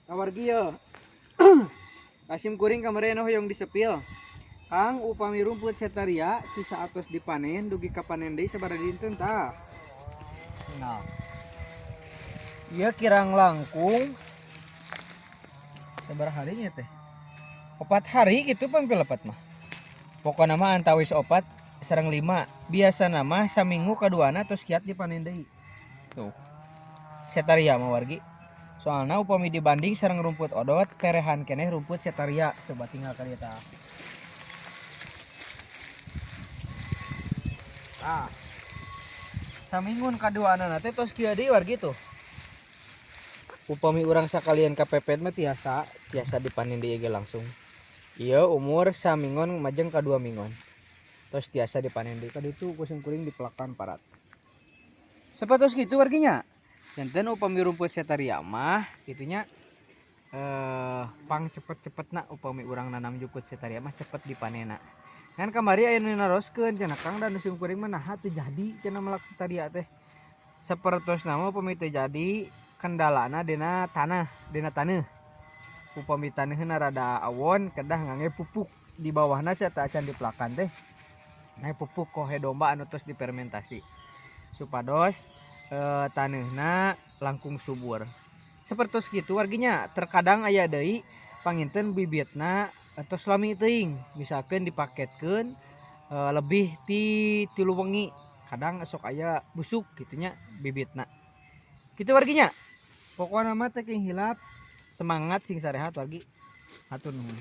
Kawargi ya. Kasim kuring kamarena hoyong disepil. Kang upami rumput setaria kisah atos dipanen dugi kapanen deui sabaraha dinten tah. Nah. Ieu kirang langkung sabaraha hari nya teh? 4 hari gitu pangpelepat mah. Pokona mah antawis 4 sareng 5. Biasa mah saminggu kaduana tos kiat dipanen deui. Tuh. Setaria mah wargi. Soalnya upami dibanding sareng rumput odot terehan keneh rumput setaria. Coba tinggal ka dieu tah. Nah. Samingun kaduana teh tos kieu deui wargi tuh. Upami urang sakalian kapepet mah tiasa dipanen deui ge langsung. Ieu umur samingon majeng ka 2 minggon. Tos tiasa dipanen deui ka ditu kusim kuring dipelakan parat. Sapatos kitu warginya. Janten upami rumput setaria mah gitunya pang cepet-cepetna upami urang nanam jukut setaria mah cepet dipanena. Kan kamari aya nu naroskeun cenah Kang dan musim kuring mah naha teu jadi cenah melak setaria teh. Sapertosna mah upami teu jadi kendalana dina tanah. Upami taneuhna rada awon kedah ngangge pupuk di bawahna sia teu acan dipelakan teh. Nah pupuk kohe domba anu tos difermentasi. Supados taneuhna langkung subur. Sapertos kitu warginya terkadang aya deui panginten bibitna tos lami teuing misalkeun dipaketkeun lebih ti 3 wengi kadang sok aya busuk gitunya bibitna kitu warginya pokona mah teu hilap semangat sing sarehat wargi hatur nuhun.